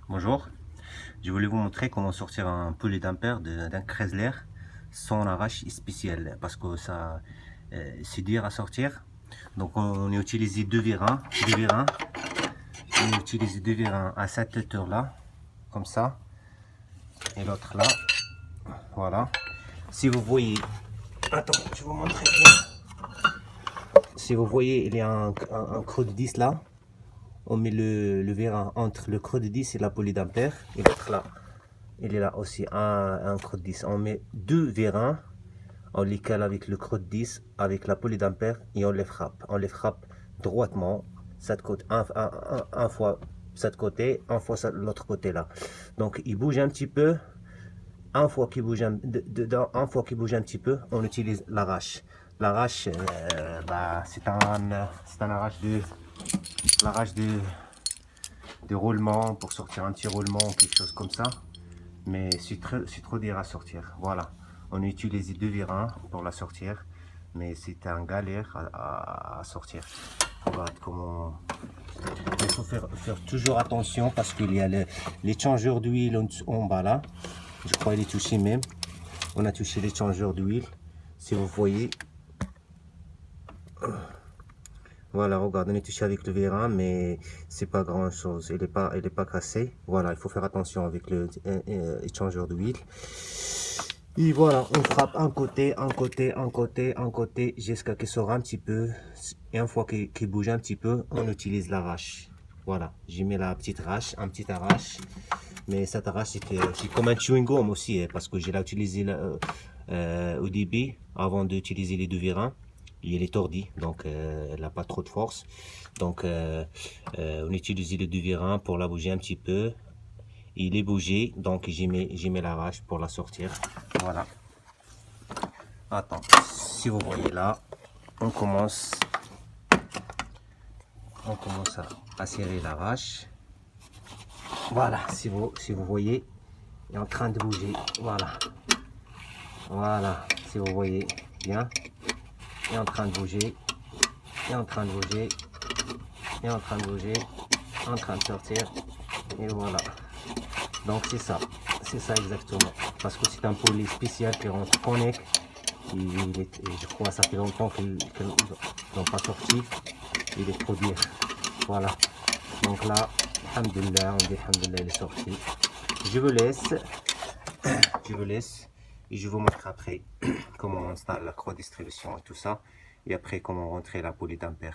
Bonjour, je voulais vous montrer comment sortir un polydamper d'un Chrysler sans arrache spécial parce que ça c'est dur à sortir. Donc on a utilisé deux vérins, on a utilisé deux vérins à cette hauteur là, comme ça, et l'autre là, voilà. Si vous voyez, attends, je vais vous montrer bien. Si vous voyez, il y a un creux de 10 là. On met le vérin entre le creux de 10 et la polydamper, et l'autre là. Il est là aussi un creux de 10. On met deux vérins, on les cale avec le creux de 10, avec la polydamper et on les frappe. On les frappe droitement, cette côté, un fois cette côté, un fois l'autre côté là. Donc il bouge un petit peu. Un fois qu'il bouge un fois qu'il bouge un petit peu, on utilise l'arrache. L'arrache, c'est un arrache de roulement pour sortir un petit roulement ou quelque chose comme ça. Mais c'est trop dur à sortir. Voilà, on utilise deux vérins pour la sortir, mais c'est un galère à sortir. Regarde comment il faut faire toujours attention parce qu'il y a l'échangeur d'huile en bas là. Je crois qu'il est touché même. On a touché l'échangeur d'huile. Si vous voyez, voilà, regarde, on est touché avec le vérin, mais c'est pas grand chose. Il est pas cassé. Voilà, il faut faire attention avec le échangeur d'huile. Et voilà, on frappe un côté, jusqu'à qu'il sort un petit peu. Et une fois qu'il bouge un petit peu, on utilise l'arrache. Voilà, j'ai mis la petite arrache, un petit arrache. Mais cette arrache, c'est comme un chewing gum aussi, hein, parce que j'ai utilisé au début, avant d'utiliser les deux vérins. Il est tordu, donc elle n'a pas trop de force. Donc on utilise les deux vérins pour la bouger un petit peu. Il est bougé, donc j'ai mis l'arrache pour la sortir. Voilà. Attends, si vous voyez là, on commence à serrer l'arrache. Voilà, si vous voyez, il est en train de bouger. Voilà. Voilà, si vous voyez bien, il est en train de bouger. Il est en train de bouger. Il est en train de bouger. En train de sortir. Et voilà. Donc c'est ça exactement. Parce que c'est un poly spécial qui rentre connect. Je crois que ça fait longtemps qu'ils n'ont pas sorti. Il est trop dur. Voilà. Donc là, alhamdoulilah, on dit alhamdoulilah, il est sorti. Je vous laisse. Et je vous montre après comment on installe la croix distribution et tout ça. Et après comment rentrer la polydamper.